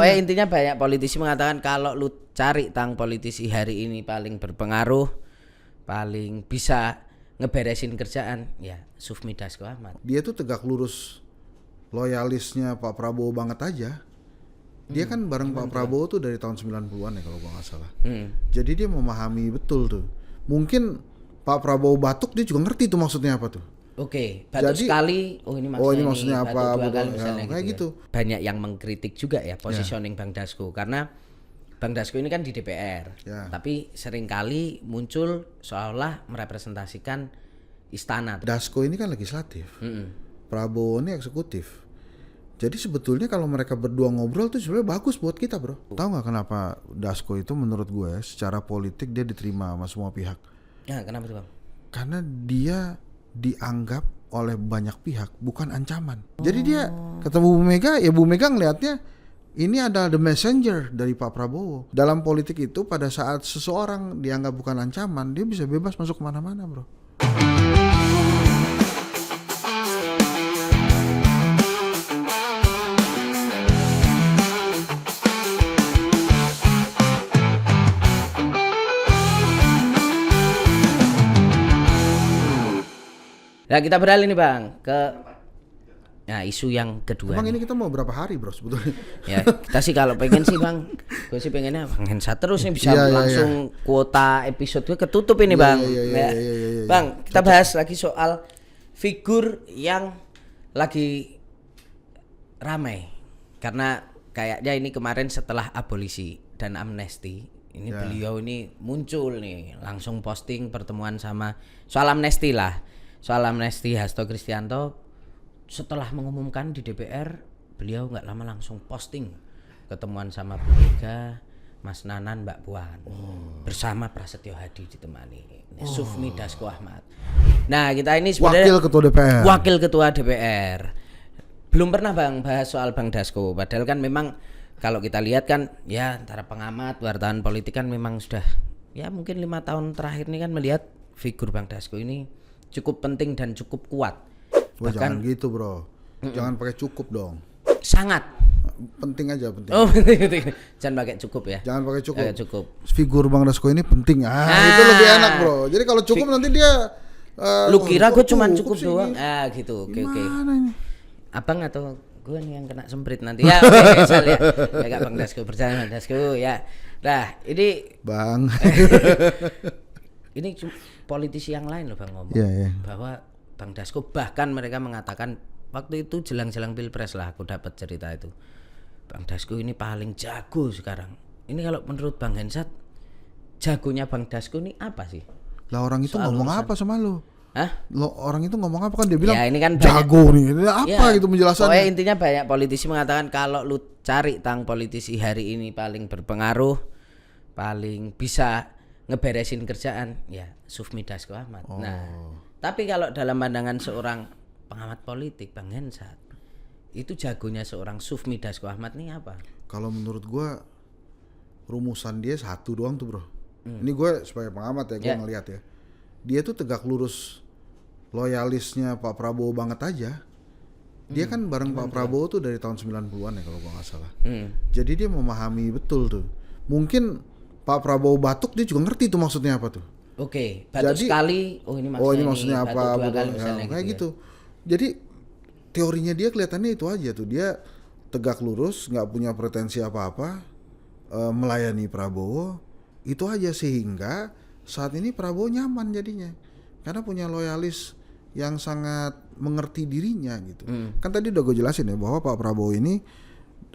Pokoknya intinya banyak politisi mengatakan kalau lu cari tang politisi hari ini paling berpengaruh, paling bisa ngeberesin kerjaan, ya Sufmi Dasko Ahmad. Dia tuh tegak lurus loyalisnya Pak Prabowo banget aja. Dia kan bareng Pak Prabowo tuh dari tahun 90-an ya kalau gua nggak salah. Jadi dia memahami betul tuh. Mungkin Pak Prabowo batuk dia juga ngerti tuh maksudnya apa tuh. Oke, batuk sekali. Ini maksudnya apa? Batuk 2 kali Ya, misalnya kayak gitu. Banyak yang mengkritik juga ya positioning Bang Dasko karena Bang Dasko ini kan di DPR. Tapi seringkali muncul seolah merepresentasikan istana. Dasko ini kan legislatif. Prabowo ini eksekutif. Jadi sebetulnya kalau mereka berdua ngobrol tuh sebenarnya bagus buat kita, bro. Tahu nggak kenapa Dasko itu menurut gue secara politik dia diterima sama semua pihak? Ya, kenapa tuh, Bang? Karena dia dianggap oleh banyak pihak bukan ancaman. Jadi dia ketemu Bu Mega, ya Bu Mega ngelihatnya ini adalah the messenger dari Pak Prabowo. Dalam politik itu pada saat seseorang dianggap bukan ancaman, dia bisa bebas masuk kemana-mana, bro. Nah, kita beralih nih Bang ke isu yang kedua. Bang, ini kita mau berapa hari, bro, sebetulnya? Ya, kita sih kalau pengen sih Bang, gue sih pengennya Bang Hensat terus nih bisa langsung kuota episode gue ketutup ini Bang. Bang, kita bahas lagi soal figur yang lagi ramai. Karena kayaknya ini kemarin setelah abolisi dan amnesti, ini beliau ini muncul nih, langsung posting pertemuan sama soal amnesti lah. Soal amnesti Hasto Kristianto setelah mengumumkan di DPR, beliau nggak lama langsung posting ketemuan sama Bu Mega, Mas Nanan, Mbak Puan bersama Prasetyo Hadi ditemani Sufmi Dasko Ahmad. Nah, kita ini sebenarnya wakil ketua DPR. Belum pernah Bang bahas soal Bang Dasko, padahal kan memang kalau kita lihat kan ya antara pengamat wartawan politik kan memang sudah ya mungkin 5 tahun terakhir ini kan melihat figur Bang Dasko ini cukup penting dan cukup kuat. Bahkan jangan gitu, bro. Jangan pakai cukup dong. Sangat penting aja, penting. Oh, penting. Jangan pakai cukup ya. Jangan pakai cukup. Cukup. Figur Bang Dasko ini penting. Itu lebih enak, bro. Jadi kalau cukup nanti dia lu kira gue cuma cukup doang. Gitu. Oke. Ini? Abang atau gue nih yang kena semprit nanti. Ya, oke, misalnya. Ya Bang Dasko berjalan Bang Dasko ya. Nah, ini Bang. Ini politisi yang lain loh Bang ngomong bahwa Bang Dasko bahkan mereka mengatakan waktu itu jelang-jelang Pilpres lah aku dapat cerita itu. Bang Dasko ini paling jago sekarang. Ini kalau menurut Bang Hensat jagonya Bang Dasko ini apa sih? Lah orang itu ngomong apa sama lu? Hah? Orang itu ngomong apa kan dia bilang ya, ini kan jago nih. Apa gitu penjelasannya? Pokoknya intinya banyak politisi mengatakan kalau lu cari tang politisi hari ini paling berpengaruh, paling bisa ngeberesin kerjaan, ya Sufmi Dasko Ahmad. Nah, tapi kalau dalam pandangan seorang pengamat politik Bang Hensat, itu jagonya seorang Sufmi Dasko Ahmad nih apa? Kalau menurut gua rumusan dia satu doang tuh, bro. Ini gue sebagai pengamat ya, gue ngelihat ya. Dia tuh tegak lurus loyalisnya Pak Prabowo banget aja. Dia kan bareng Pak Prabowo tuh dari tahun 90-an ya kalau gua nggak salah. Jadi dia memahami betul tuh. Mungkin Pak Prabowo batuk dia juga ngerti tuh maksudnya apa tuh. Oke, batuk sekali. Ini maksudnya apa? Kayak gitu. Jadi teorinya dia kelihatannya itu aja tuh. Dia tegak lurus, nggak punya pretensi apa-apa, melayani Prabowo. Itu aja sehingga saat ini Prabowo nyaman jadinya. Karena punya loyalis yang sangat mengerti dirinya gitu. Kan tadi udah gue jelasin ya bahwa Pak Prabowo ini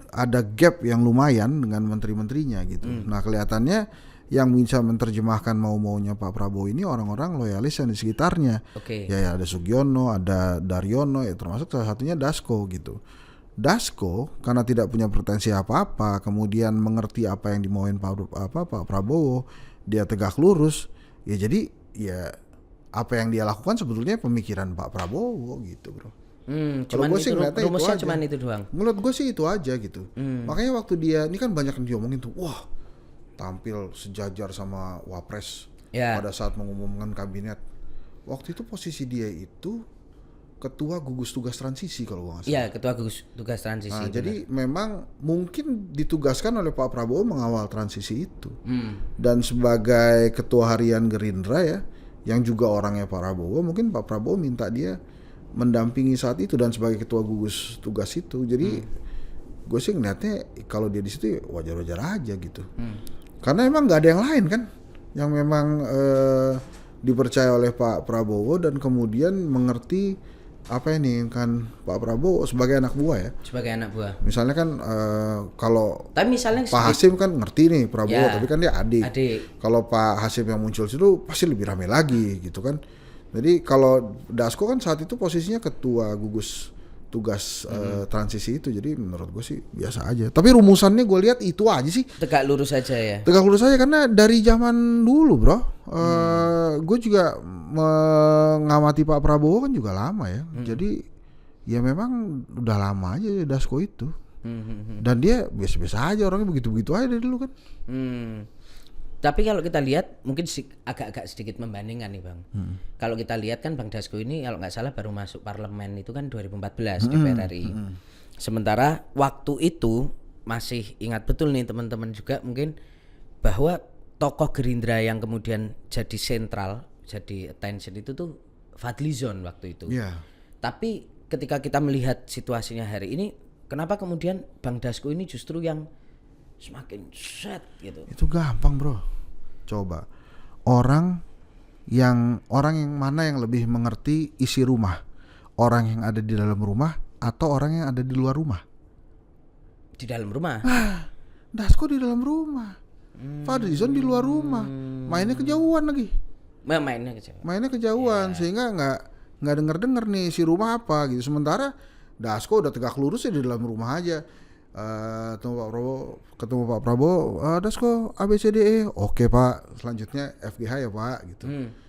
ada gap yang lumayan dengan menteri-menterinya gitu. Nah, kelihatannya yang bisa menerjemahkan mau-maunya Pak Prabowo ini orang-orang loyalis yang di sekitarnya. Ya ada Sugiono, ada Daryono, ya termasuk salah satunya Dasko gitu. Dasko karena tidak punya pretensi apa-apa, kemudian mengerti apa yang dimauin Pak Prabowo, dia tegak lurus, ya jadi ya apa yang dia lakukan sebetulnya pemikiran Pak Prabowo gitu, bro. Kalau gue sih rumusnya cuma itu doang. Menurut gue sih itu aja gitu. Makanya waktu dia ini kan banyak yang diomongin tuh, wah tampil sejajar sama Wapres pada saat mengumumkan kabinet. Waktu itu posisi dia itu ketua gugus tugas transisi kalau gua nggak salah. Iya, ketua gugus tugas transisi. Nah, jadi memang mungkin ditugaskan oleh Pak Prabowo mengawal transisi itu. Dan sebagai ketua harian Gerindra ya, yang juga orangnya Pak Prabowo, mungkin Pak Prabowo minta dia mendampingi saat itu dan sebagai ketua gugus tugas itu. Jadi gue sih ngeliatnya kalau dia di situ wajar-wajar aja gitu. Karena emang nggak ada yang lain kan, yang memang dipercaya oleh Pak Prabowo dan kemudian mengerti apa ini kan Pak Prabowo sebagai anak buah ya. Sebagai anak buah. Misalnya kan kalau tapi misalnya Pak Hasim kan ngerti nih Prabowo, ya, tapi kan dia adik. Kalau Pak Hasim yang muncul situ pasti lebih ramai lagi gitu kan. Jadi kalau Dasko kan saat itu posisinya ketua gugus tugas transisi itu, jadi menurut gue sih biasa aja. Tapi rumusannya gue lihat itu aja sih. Tegak lurus aja ya. Tegak lurus aja karena dari zaman dulu bro. Gue juga mengamati Pak Prabowo kan juga lama ya. Jadi ya memang udah lama aja Dasko itu. Dan dia biasa-biasa aja, orangnya begitu-begitu aja dari dulu kan. Tapi kalau kita lihat mungkin agak-agak sedikit membandingkan nih Bang. Kalau kita lihat kan Bang Dasko ini kalau nggak salah baru masuk parlemen itu kan 2014 DPR RI. Sementara waktu itu masih ingat betul nih teman-teman juga mungkin bahwa tokoh Gerindra yang kemudian jadi sentral, jadi attention itu tuh Fadlizon waktu itu. Tapi ketika kita melihat situasinya hari ini, kenapa kemudian Bang Dasko ini justru yang semakin set gitu? Itu gampang bro. Coba orang yang mana yang lebih mengerti isi rumah, orang yang ada di dalam rumah atau orang yang ada di luar rumah? Di dalam rumah. Dasko di dalam rumah, Fadlizon di luar rumah, mainnya kejauhan lagi. Mainnya kejauhan sehingga nggak denger nih isi rumah apa gitu. Sementara Dasko udah tegak lurus ya di dalam rumah aja. Ketemu Pak Prabowo, Dasko ABCDE, oke Pak, selanjutnya FGH ya Pak gitu.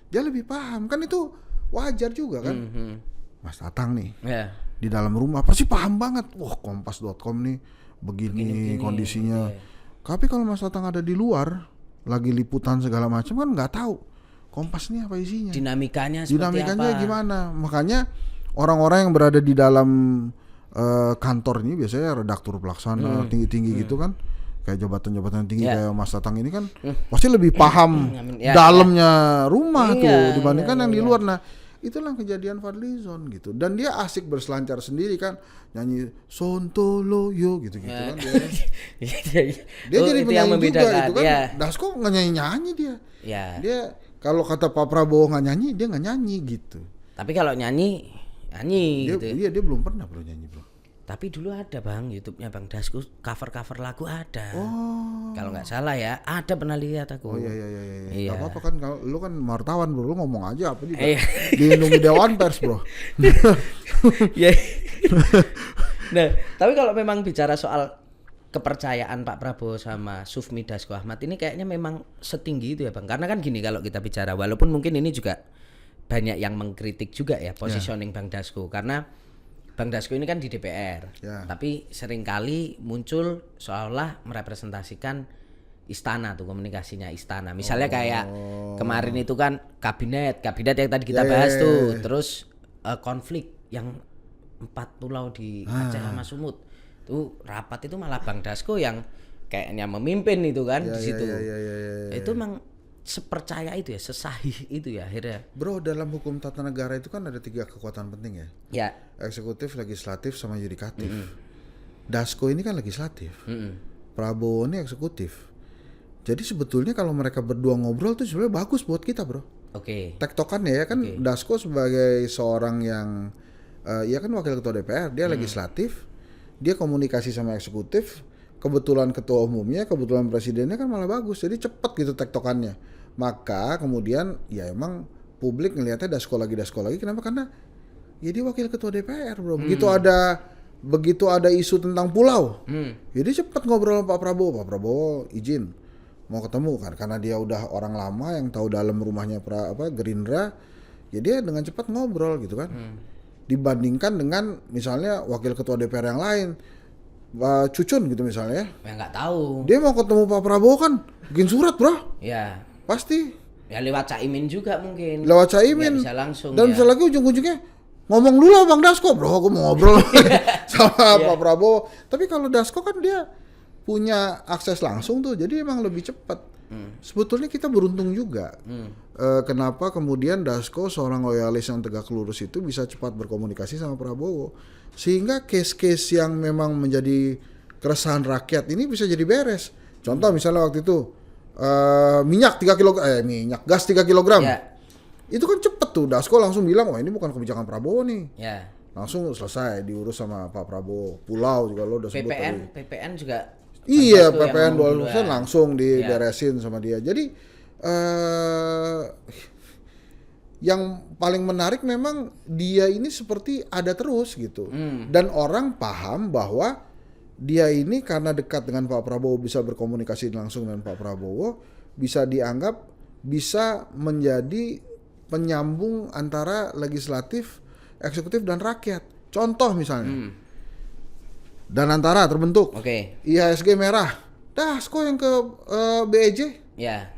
Dia lebih paham kan, itu wajar juga kan. Mas Tatang nih di dalam rumah pasti paham banget. Wah, Kompas.com nih begini kondisinya. Tapi kalau Mas Tatang ada di luar lagi liputan segala macam kan nggak tahu Kompas nih apa isinya. Dinamikanya apa? Gimana? Makanya orang-orang yang berada di dalam kantor ini biasanya redaktur pelaksana tinggi-tinggi gitu kan, kayak jabatan-jabatan tinggi kayak Mas Tatang ini kan pasti lebih paham dalamnya rumah tuh dibandingkan yang di luar. Nah itulah kejadian Fadlizon gitu, dan dia asik berselancar sendiri kan, nyanyi Sontoloyo gitu-gitu kan dia jadi penyanyi juga itu kan. Dasko nggak nyanyi dia. Dia kalau kata Pak Prabowo nggak nyanyi, dia nggak nyanyi gitu. Tapi kalau nyanyi dia, gitu. Iya, dia belum pernah bro nyanyi bro. Tapi dulu ada Bang, YouTube-nya Bang Dasko, cover lagu ada. Kalau nggak salah ya, ada, pernah lihat aku. Iya. Gak apa-apa kan, kalau lu kan wartawan bro, lu ngomong aja apa juga. Dilindungi Dewan Pers bro. Nah, tapi kalau memang bicara soal kepercayaan Pak Prabowo sama Sufmi Dasko Ahmad ini kayaknya memang setinggi itu ya Bang. Karena kan gini, kalau kita bicara, walaupun mungkin ini juga banyak yang mengkritik juga ya positioning Bang Dasko, karena Bang Dasko ini kan di DPR, tapi seringkali muncul seolah merepresentasikan istana tuh, komunikasinya istana. Misalnya kayak kemarin itu kan kabinet yang tadi kita bahas tuh, terus konflik yang 4 pulau di Aceh sama Sumut, tuh rapat itu malah Bang Dasko yang kayaknya memimpin itu kan di situ. Itu memang sepercaya itu ya, sesahih itu ya akhirnya. Bro, dalam hukum tata negara itu kan ada 3 kekuatan penting ya. Eksekutif, legislatif, sama yudikatif. Dasko ini kan legislatif. Prabowo ini eksekutif. Jadi sebetulnya kalau mereka berdua ngobrol tuh sebenarnya bagus buat kita, bro. Tektokannya ya kan. Dasko sebagai seorang yang ya kan wakil ketua DPR, dia legislatif, dia komunikasi sama eksekutif. Kebetulan ketua umumnya, kebetulan presidennya kan malah bagus. Jadi cepet gitu tektokannya. Maka kemudian ya emang publik ngelihatnya Dasko lagi. Kenapa? Karena ya dia wakil ketua DPR bro. Begitu ada isu tentang pulau, jadi cepet ngobrol sama Pak Prabowo izin mau ketemu kan, karena dia udah orang lama yang tahu dalam rumahnya Gerindra. Ya dia dengan cepat ngobrol gitu kan. Dibandingkan dengan misalnya wakil ketua DPR yang lain, Cucun gitu misalnya. Ya nggak tahu. Dia mau ketemu Pak Prabowo kan bikin surat bro. Pasti. Ya lewat Caimin juga mungkin. Lewat Caimin. Bisa langsung. Dan bisa lagi ujung-ujungnya ngomong dulu lah Bang Dasko, bro, aku mau ngobrol sama Pak Prabowo. Tapi kalau Dasko kan dia punya akses langsung tuh, jadi emang lebih cepat. Sebetulnya kita beruntung juga. Kenapa kemudian Dasko seorang loyalis yang tegak lurus itu bisa cepat berkomunikasi sama Prabowo, sehingga case-case yang memang menjadi keresahan rakyat ini bisa jadi beres. Contoh misalnya waktu itu gas 3 kilogram. Itu kan cepet tuh, Dasko langsung bilang, wah ini bukan kebijakan Prabowo nih. Langsung selesai diurus sama Pak Prabowo. Pulau juga lo udah sebut tadi. PPN juga. Iya, PPN 2% langsung diberesin sama dia. Jadi yang paling menarik memang dia ini seperti ada terus gitu. Dan orang paham bahwa dia ini karena dekat dengan Pak Prabowo, bisa berkomunikasi langsung dengan Pak Prabowo, bisa dianggap bisa menjadi penyambung antara legislatif, eksekutif dan rakyat. Contoh misalnya, Danantara terbentuk, IHSG merah, Dasko yang ke BEJ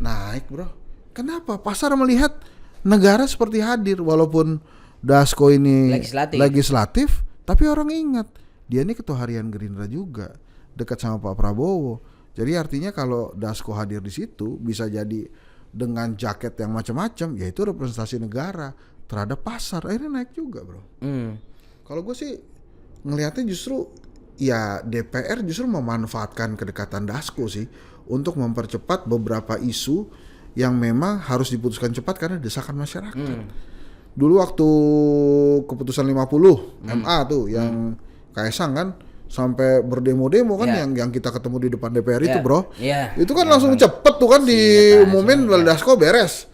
naik bro. Kenapa? Pasar melihat negara seperti hadir, walaupun Dasko ini legislatif, tapi orang ingat dia ini ketua harian Gerindra juga, dekat sama Pak Prabowo. Jadi artinya kalau Dasko hadir di situ bisa jadi dengan jaket yang macam-macam, yaitu representasi negara terhadap pasar, akhirnya naik juga bro. Kalau gue sih ngelihatnya justru ya DPR justru memanfaatkan kedekatan Dasko sih untuk mempercepat beberapa isu yang memang harus diputuskan cepat karena desakan masyarakat. Dulu waktu keputusan 50 MA tuh yang Kaisang kan sampai berdemo-demo kan yang kita ketemu di depan DPR itu bro. Itu kan langsung cepet tuh kan diumumin Dasko beres.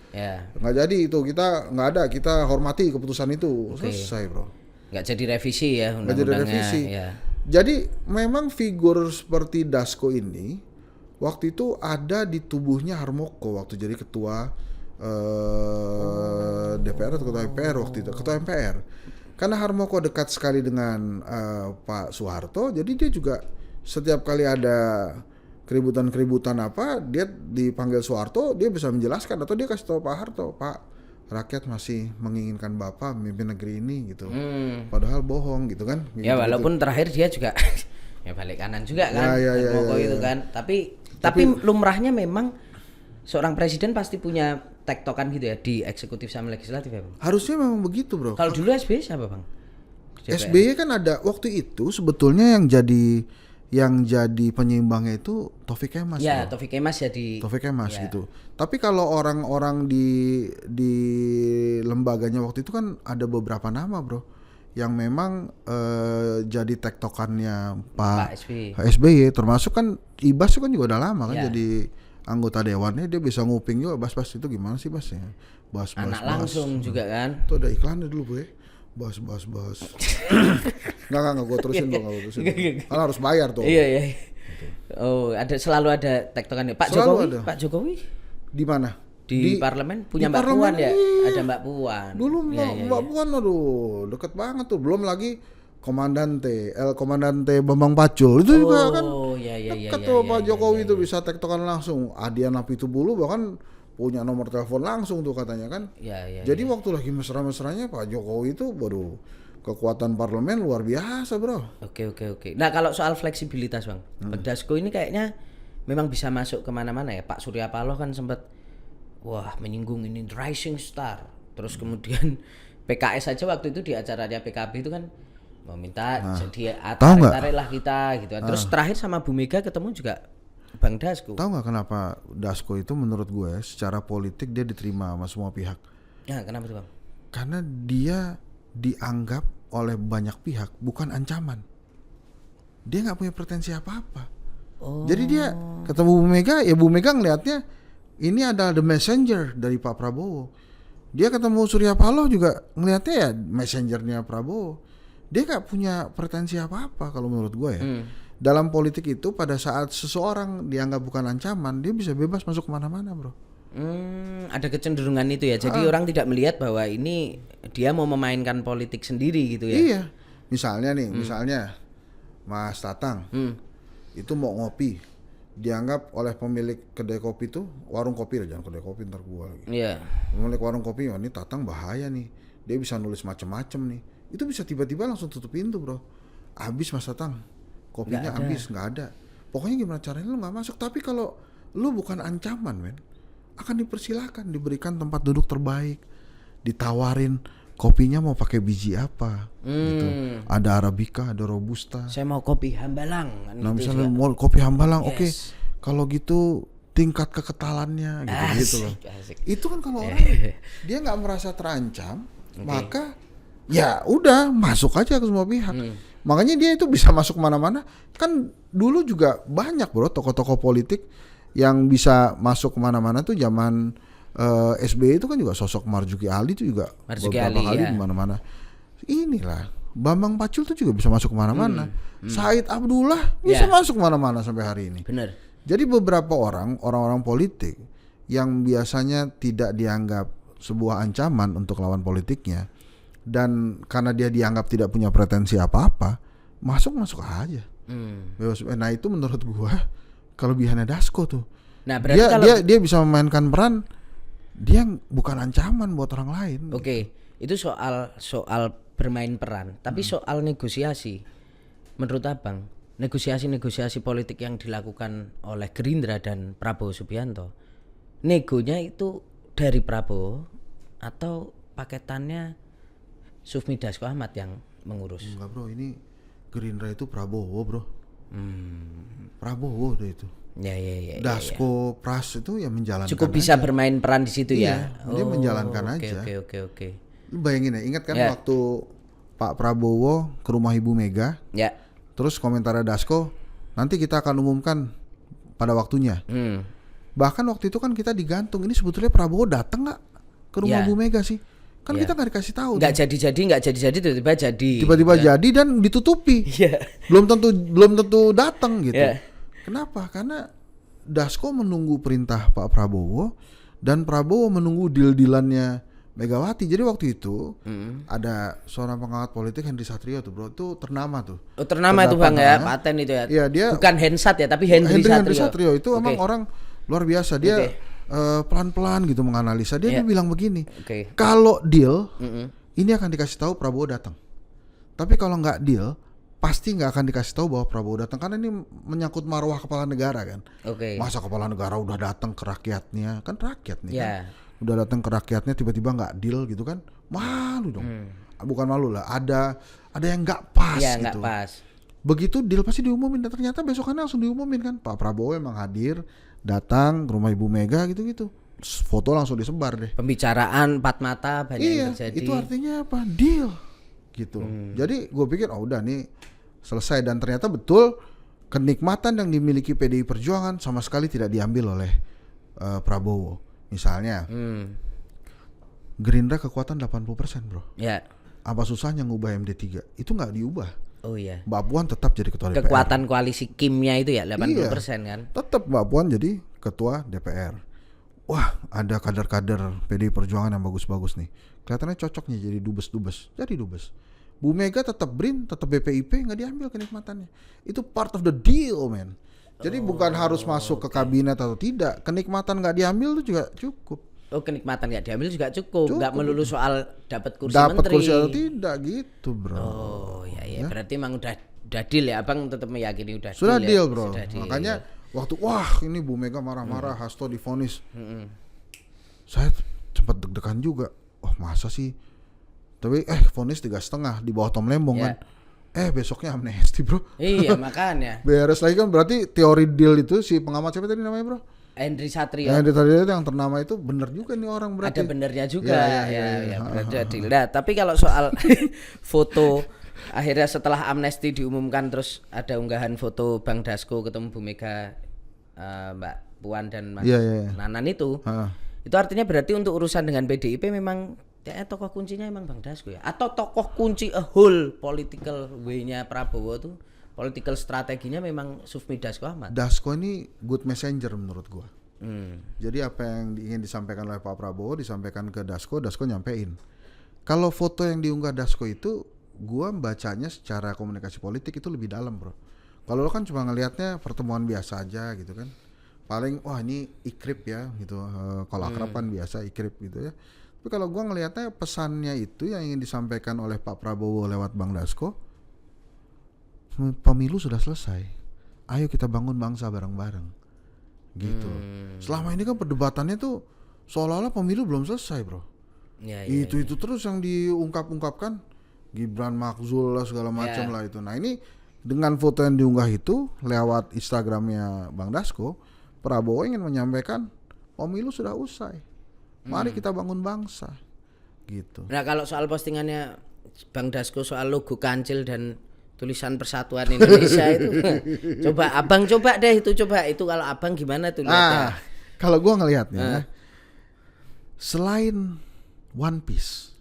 Nggak jadi itu, kita nggak ada, kita hormati keputusan itu. Selesai bro. Nggak jadi revisi ya undang-undangnya. Nggak jadi revisi. Jadi memang figur seperti Dasko ini waktu itu ada di tubuhnya Harmoko waktu jadi ketua DPR atau ketua MPR waktu itu, ketua MPR. Karena Harmoko dekat sekali dengan Pak Soeharto, jadi dia juga setiap kali ada keributan-keributan apa, dia dipanggil Soeharto, dia bisa menjelaskan atau dia kasih tahu Pak Harto, Pak, rakyat masih menginginkan Bapak memimpin negeri ini gitu. Padahal bohong gitu kan. Ya walaupun gitu. Terakhir dia juga ya balik kanan juga kan. Harmoko itu kan. Tapi lumrahnya memang seorang presiden pasti punya tektokan gitu ya di eksekutif sama legislatif ya Bang? Harusnya memang begitu bro. Kalau dulu SBY siapa Bang? SBY kan ada waktu itu sebetulnya yang jadi penyeimbangnya itu Taufik Kemas. Ya bro. Taufik Kemas gitu. Tapi kalau orang-orang di lembaganya waktu itu kan ada beberapa nama bro yang memang jadi tektokannya Pak SBY, termasuk kan Ibas itu kan juga udah lama kan jadi anggota dewannya, dia bisa nguping juga Bas itu gimana sih Bas ya. Bas langsung juga kan. Itu ada iklannya dulu gue. Bas. Enggak gue terusin dong, Karena harus bayar tuh. Iya. Oh, selalu ada tektokan Pak Jokowi. Di mana? Di parlemen punya Mbak Puan ya? Ada Mbak Puan. Dulu Mbak Puan aduh, deket banget tuh. Belum lagi Komandante Bambang Pacul itu juga kan dekat tuh Pak Jokowi itu bisa tektokan langsung. Adian Apitupulu bahkan punya nomor telepon langsung tuh katanya kan. Jadi waktu lagi mesra-mesranya Pak Jokowi itu baru kekuatan parlemen luar biasa bro. Oke. Nah kalau soal fleksibilitas Bang, Dasko ini kayaknya memang bisa masuk kemana-mana ya. Pak Surya Paloh kan sempat menyinggung ini rising star. Terus kemudian PKS aja waktu itu di acaranya PKB itu kan meminta jadi tarik lah kita gitu. Terus terakhir sama Bu Mega ketemu juga Bang Dasko. Tahu nggak kenapa Dasko itu menurut gue secara politik dia diterima sama semua pihak? Ya kenapa tuh Bang? Karena dia dianggap oleh banyak pihak bukan ancaman. Dia nggak punya pretensi apa-apa. Jadi dia ketemu Bu Mega, ya Bu Mega ngelihatnya ini adalah the messenger dari Pak Prabowo. Dia ketemu Surya Paloh juga ngelihatnya ya messengernya Prabowo. Dia gak punya pretensi apa-apa kalau menurut gue ya. Dalam politik itu pada saat seseorang dianggap bukan ancaman, dia bisa bebas masuk kemana-mana bro. Ada kecenderungan itu ya. Jadi orang tidak melihat bahwa ini dia mau memainkan politik sendiri gitu ya. Iya. Misalnya Mas Tatang itu mau ngopi, dianggap oleh pemilik kedai kopi itu, warung kopi lah, jangan kedai kopi ntar gua lagi. Pemilik warung kopi, ini Tatang bahaya nih. Dia bisa nulis macam-macam nih. itu bisa tiba-tiba langsung tutup pintu bro. Habis Mas Tatang, kopinya habis, nggak ada. Pokoknya gimana caranya lu nggak masuk. Tapi kalau lu bukan ancaman men, akan dipersilakan, diberikan tempat duduk terbaik, ditawarin kopinya mau pakai biji apa gitu. Ada Arabica, ada Robusta. Saya mau kopi Hambalang. Nah gitu misalnya mau kopi Hambalang, oke. Kalau gitu tingkat keketalannya gitu loh. Itu kan kalau orang dia nggak merasa terancam, maka ya udah masuk aja ke semua pihak. Makanya dia itu bisa masuk kemana-mana. Kan dulu juga banyak bro tokoh-tokoh politik yang bisa masuk kemana-mana tuh zaman SBY itu kan juga sosok Marzuki Ali itu juga beberapa kali di mana-mana. Inilah Bambang Pacul tuh juga bisa masuk kemana-mana. Said Abdullah bisa masuk kemana-mana sampai hari ini. Bener. Jadi beberapa orang-orang politik yang biasanya tidak dianggap sebuah ancaman untuk lawan politiknya, dan karena dia dianggap tidak punya pretensi apa-apa, masuk aja. Nah itu menurut gua kelebihannya Dasko tuh. Nah, dia bisa memainkan peran, dia bukan ancaman buat orang lain. Oke, itu soal bermain peran, tapi soal negosiasi. Menurut Abang, negosiasi politik yang dilakukan oleh Gerindra dan Prabowo Subianto, negonya itu dari Prabowo atau paketannya Sufmi Dasko Ahmad yang mengurus? Enggak bro, ini Gerindra itu Prabowo bro. Prabowo deh itu. Ya. Dasko Pras itu ya menjalankan. Cukup bisa bermain peran di situ ya. Dia menjalankan aja. Oke. Lu bayangin ya, ingat kan waktu Pak Prabowo ke rumah Ibu Mega? Ya. Terus komentarnya Dasko, nanti kita akan umumkan pada waktunya. Bahkan waktu itu kan kita digantung, ini sebetulnya Prabowo datang nggak ke rumah Bu Mega sih? Kan kita nggak dikasih tahu. Nggak jadi tiba-tiba jadi. Tiba-tiba jadi dan ditutupi. Belum tentu datang gitu. Kenapa? Karena Dasko menunggu perintah Pak Prabowo dan Prabowo menunggu deal-dealannya Megawati. Jadi waktu itu ada seorang pengawat politik Henry Satrio tuh bro, itu ternama tuh. Oh ternama itu bang ya, paten itu ya. Iya dia. Bukan Hensat ya, tapi Henry Satrio itu emang orang luar biasa. Dia pelan-pelan gitu menganalisa. Dia bilang begini, kalau deal ini akan dikasih tahu Prabowo datang. Tapi kalau nggak deal, pasti nggak akan dikasih tahu bahwa Prabowo datang karena ini menyangkut marwah kepala negara kan. Masa kepala negara udah datang ke rakyatnya, kan rakyat nih kan. Udah datang ke rakyatnya tiba-tiba nggak deal gitu kan, malu dong. Bukan malu lah, ada yang nggak pas gitu. Begitu deal pasti diumumin dan ternyata besokannya langsung diumumin kan, Pak Prabowo emang hadir, datang ke rumah Ibu Mega gitu-gitu, foto langsung disebar deh. Pembicaraan empat mata banyak yang terjadi. Itu artinya apa? Deal gitu. Jadi gue pikir udah nih selesai, dan ternyata betul kenikmatan yang dimiliki PDI Perjuangan sama sekali tidak diambil oleh Prabowo. Misalnya Gerindra kekuatan 80% bro. Apa susahnya ngubah MD3? Itu nggak diubah. Mbak Puan tetap jadi ketua DPR. Kekuatan koalisi Kimnya itu ya 80% kan. Tetap Mbak Puan jadi ketua DPR. Wah ada kader-kader PDI Perjuangan yang bagus-bagus nih. Kelihatannya cocoknya jadi dubes. Bu Mega tetap BRIN, tetap BPIP, nggak diambil kenikmatannya. Itu part of the deal man. Jadi bukan harus masuk ke kabinet atau tidak, kenikmatan nggak diambil itu juga cukup. Kenikmatan nggak diambil juga cukup. Nggak melulu soal dapat kursi menteri. Dapat kursi atau tidak gitu bro. Ya. Berarti emang udah deal ya, abang tetap meyakini udah sudah deal ya? Bro. Sudah deal, makanya waktu ini Bu Mega marah-marah, Hasto divonis, saya sempat deg-degan juga. Masa sih? Tapi vonis 3,5 di bawah Tom Lembong kan. Besoknya amnesti bro. Iya makanya. Beres lagi kan, berarti teori deal itu si pengamat siapa tadi namanya bro? Henry Satrio. Henry Satrio itu yang ternama itu bener juga nih orang berarti. Ada benernya juga. Ya, berarti adil. Nah, tapi kalau soal foto akhirnya setelah amnesti diumumkan terus ada unggahan foto Bang Dasko ketemu Bu Mega, Mbak Puan dan Mas Nanan itu. Itu artinya berarti untuk urusan dengan PDIP memang tokoh kuncinya emang Bang Dasko ya, atau tokoh kunci a whole political way-nya Prabowo tuh, political strateginya memang Sufmi Dasko Ahmad. Dasko ini good messenger menurut gua. Jadi apa yang ingin disampaikan oleh Pak Prabowo disampaikan ke Dasko nyampein. Kalau foto yang diunggah Dasko itu gua bacanya secara komunikasi politik itu lebih dalam bro. Kalau lo kan cuma ngelihatnya pertemuan biasa aja gitu kan, paling ini ikrip ya gitu, kalau akrab kan biasa ikrip gitu ya. Tapi kalau gua ngelihatnya pesannya itu yang ingin disampaikan oleh Pak Prabowo lewat Bang Dasko, pemilu sudah selesai. Ayo kita bangun bangsa bareng-bareng. Gitu. Selama ini kan perdebatannya tuh seolah-olah pemilu belum selesai, Bro. Itu terus yang diungkap-ungkapkan Gibran Makzul lah segala macam lah itu. Nah, ini dengan foto yang diunggah itu lewat Instagramnya Bang Dasko, Prabowo ingin menyampaikan pemilu sudah usai. Mari kita bangun bangsa. Gitu. Nah, kalau soal postingannya Bang Dasko soal logo kancil dan tulisan Persatuan Indonesia itu coba Abang coba deh itu kalau Abang gimana tuh lihatnya? Kalau gua ngelihatnya selain One Piece,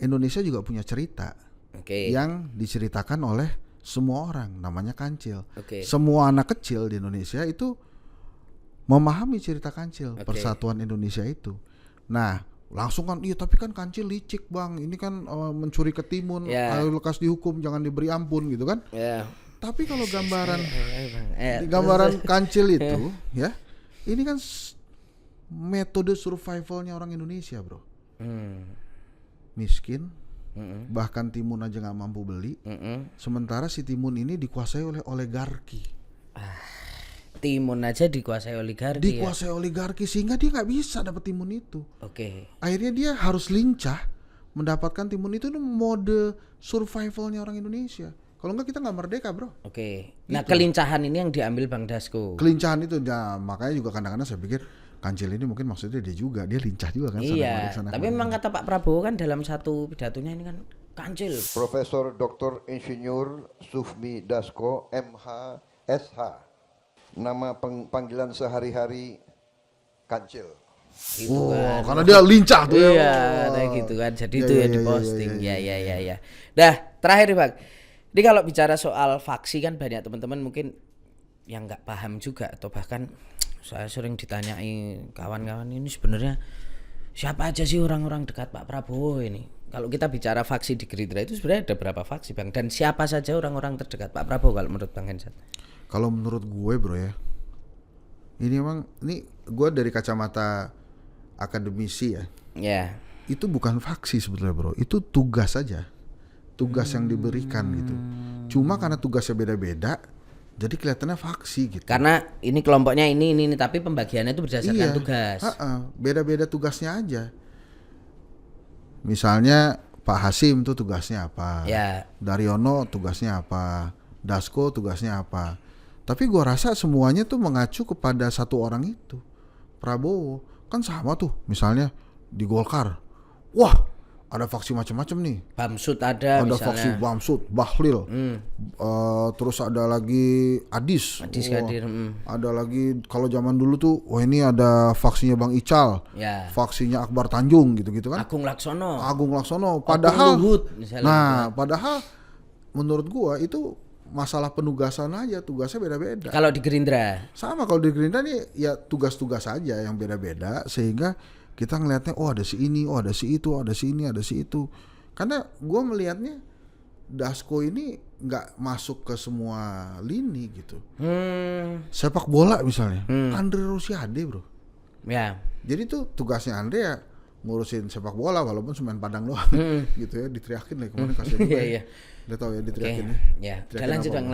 Indonesia juga punya cerita yang diceritakan oleh semua orang, namanya kancil. Semua anak kecil di Indonesia itu memahami cerita kancil, Persatuan Indonesia itu. Nah, langsung kan, iya tapi kan kancil licik Bang, ini kan mencuri ketimun, ayo lekas dihukum, jangan diberi ampun gitu kan. Tapi kalau gambaran kancil itu ya, ini kan metode survivalnya orang Indonesia, Bro. Miskin, bahkan timun aja nggak mampu beli. Sementara si timun ini dikuasai oleh oligarki. Timun aja dikuasai oligarki. Oligarki sehingga dia nggak bisa dapat timun itu. Akhirnya dia harus lincah mendapatkan timun itu. Mode survivalnya orang Indonesia. Kalau nggak kita nggak merdeka, Bro. Nah, kelincahan ini yang diambil Bang Dasko. Kelincahan itu, nah, makanya juga kadang-kadang saya pikir kancil ini mungkin maksudnya dia lincah juga kan. Tapi memang kata Pak Prabowo kan dalam satu pidatonya ini kan kancil. Profesor Dr. Insinyur Sufmi Dasko MH SH. Nama panggilan sehari-hari kancil. Gitu kan. Karena dia lincah tuh. Kayak gitu kan. Jadi itu yang diposting. Ya. Dah, terakhir nih Bang. Jadi kalau bicara soal faksi kan banyak teman-teman mungkin yang nggak paham juga, atau bahkan saya sering ditanyai kawan-kawan, ini sebenarnya siapa aja sih orang-orang dekat Pak Prabowo ini? Kalau kita bicara faksi di Gerindra itu sebenarnya ada berapa faksi Bang? Dan siapa saja orang-orang terdekat Pak Prabowo kalau menurut Bang Hensat? Kalau menurut gue, Bro ya, ini gue dari kacamata akademisi ya. Itu bukan faksi sebetulnya, Bro. Itu tugas saja. Tugas yang diberikan gitu. Cuma karena tugasnya beda-beda, jadi kelihatannya faksi gitu. Karena ini kelompoknya ini, tapi pembagiannya itu berdasarkan tugas. Beda-beda tugasnya aja. Misalnya Pak Hasim tuh tugasnya apa? Daryono tugasnya apa? Dasko tugasnya apa? Tapi gua rasa semuanya tuh mengacu kepada satu orang itu, Prabowo. Kan sama tuh, misalnya di Golkar. Wah, ada faksi macam-macam nih. Bamsud ada misalnya. Faksi Bamsud, Bahlil. Terus ada lagi Adis Kadir. Ada lagi kalau zaman dulu tuh, ini ada faksinya Bang Ical. Faksinya Akbar Tanjung gitu-gitu kan. Agung Laksono. Padahal Luhut, padahal menurut gua itu masalah penugasan aja, tugasnya beda-beda. Kalau di Gerindra? Sama, kalau di Gerindra nih ya tugas-tugas aja yang beda-beda, sehingga kita ngelihatnya ada si ini, ada si itu, ada si ini, ada si itu. Karena gue melihatnya Dasko ini nggak masuk ke semua lini gitu. Sepak bola misalnya, Andre Rosiade, Bro. Jadi tuh tugasnya Andre ya ngurusin sepak bola walaupun cuma Padang doang gitu ya, diteriakin lah kemarin kasih juga. Udah tahu ya diteriakin ya. Lanjut Bang.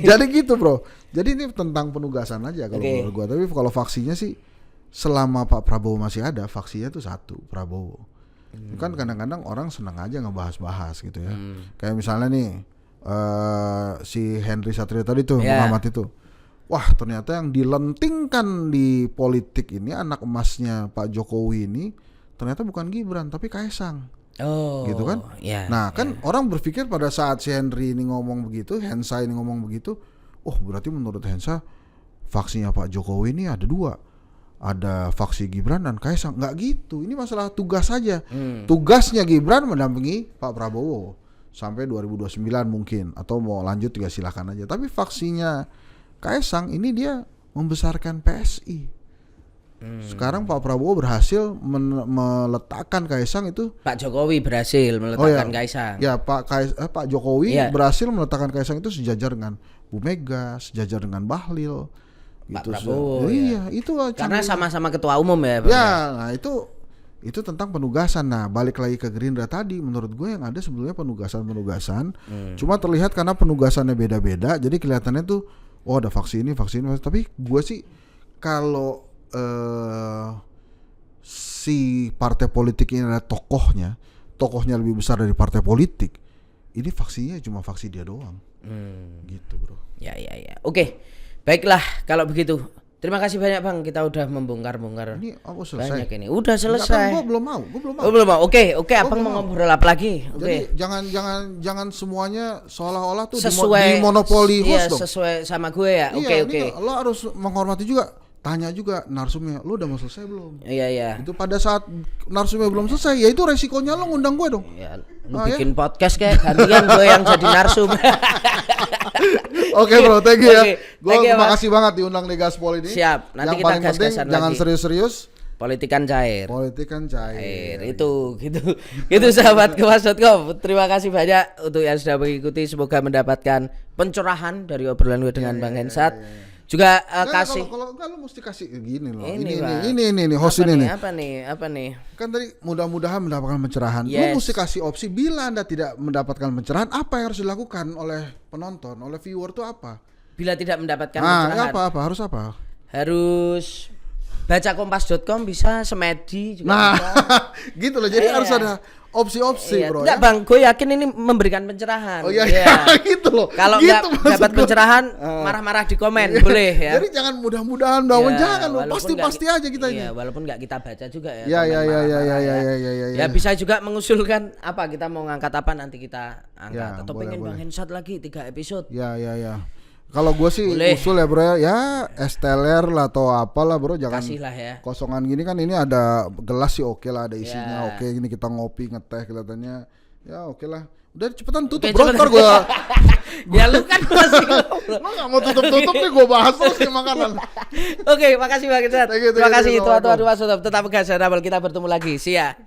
Jadi gitu, Bro. Jadi ini tentang penugasan aja kalau menurut gua. Tapi kalau faksinya sih selama Pak Prabowo masih ada, faksinya tuh satu, Prabowo. Kan kadang-kadang orang senang aja ngebahas-bahas gitu ya. Kayak misalnya nih si Henry Satrio tadi tuh, pengamat itu. Wah, ternyata yang dilentingkan di politik ini, anak emasnya Pak Jokowi ini ternyata bukan Gibran tapi Kaisang. Gitu kan? Nah, kan orang berpikir pada saat si Henry ini ngomong begitu, Hensa ini ngomong begitu, berarti menurut Hensa faksinya Pak Jokowi ini ada dua. Ada faksi Gibran dan Kaisang. Nggak gitu, ini masalah tugas saja. Tugasnya Gibran mendampingi Pak Prabowo sampai 2029 mungkin, atau mau lanjut juga silakan aja. Tapi faksinya Kaisang ini dia membesarkan PSI. Sekarang Pak Prabowo berhasil meletakkan Kaisang itu. Pak Jokowi berhasil meletakkan Kaisang. Ya, Pak Jokowi berhasil meletakkan Kaisang itu sejajar dengan Bu Mega, sejajar dengan Bahlil, Pak Prabowo. Iya, itu karena sama-sama ketua umum ya. Ya, nah itu tentang penugasan. Nah, balik lagi ke Gerindra tadi, menurut gue yang ada sebetulnya penugasan. Cuma terlihat karena penugasannya beda-beda, jadi kelihatannya tuh, oh ada faksi ini. Tapi gue sih kalau si partai politik ini adalah tokohnya lebih besar dari partai politik, ini faksinya cuma faksi dia doang. Gitu, bro. Ya. Oke. Baiklah kalau begitu. Terima kasih banyak Bang, kita udah membongkar-bongkar. Ini aku selesai. Banyak ini. Udah selesai. Gue belum mau. Oh, belum mau. Oke, Abang mau ngobrol apa lagi? Jadi jangan semuanya seolah-olah tuh sesuai di monopoli host iya, dong. Sesuai sama gue ya. Oke. Lo harus menghormati juga. Tanya juga narsumnya, lu udah mau selesai belum? Iya. Itu pada saat narsumnya belum selesai, ya itu resikonya lo ngundang gue dong. Iya, lu bikin podcast kayak gantian gue yang jadi narsum. Oke bro, thank you ya. Gue terima kasih banget diundang di Gaspol ini. Siap, nanti yang kita paling penting gas-gasan jangan lagi. serius-serius. Politikan cair. Itu Itu sahabat kemas.com. Terima kasih banyak untuk yang sudah mengikuti, semoga mendapatkan pencerahan dari obrolan gue dengan Bang Hensat. Juga kasih kalau enggak lo mesti kasih gini loh. Ini Ini host ini nih. Apa nih? Kan tadi mudah-mudahan mendapatkan pencerahan. Yes. Lo mesti kasih opsi bila Anda tidak mendapatkan pencerahan, apa yang harus dilakukan oleh penonton, oleh viewer itu apa? Bila tidak mendapatkan pencerahan. Harus apa? Harus baca kompas.com, bisa Semedi juga nah, bisa. gitu loh. Jadi harus ada opsi-opsi, bro. Enggak, ya? Bang, gue yakin ini memberikan pencerahan. Oh iya. gitu loh. Kalau gitu enggak dapat pencerahan, marah-marah di komen, boleh ya. Jadi jangan mudah-mudahan dong, jangan loh. Pasti aja kita ini. Iya, walaupun enggak kita baca juga ya. Ya. Ya bisa juga mengusulkan apa, kita mau ngangkat apa, nanti kita angkat. Atau pengen Bang Hensat lagi 3 episode. Ya. Kalau gue sih usul ya bro ya es teler lah atau apalah bro, jangan kasihlah ya. Kosongan gini kan, ini ada gelas sih oke lah, ada isinya oke, ini kita ngopi ngeteh kelihatannya ya oke lah. Udah cepetan tutup bro, ntar gue ya lu kan masih lo nggak mau tutup nih, gue bahas terus nih makanan. Oke, makasih Bang Hensat. Terima kasih tuan-tuan, tetap gas, kita bertemu lagi. See ya.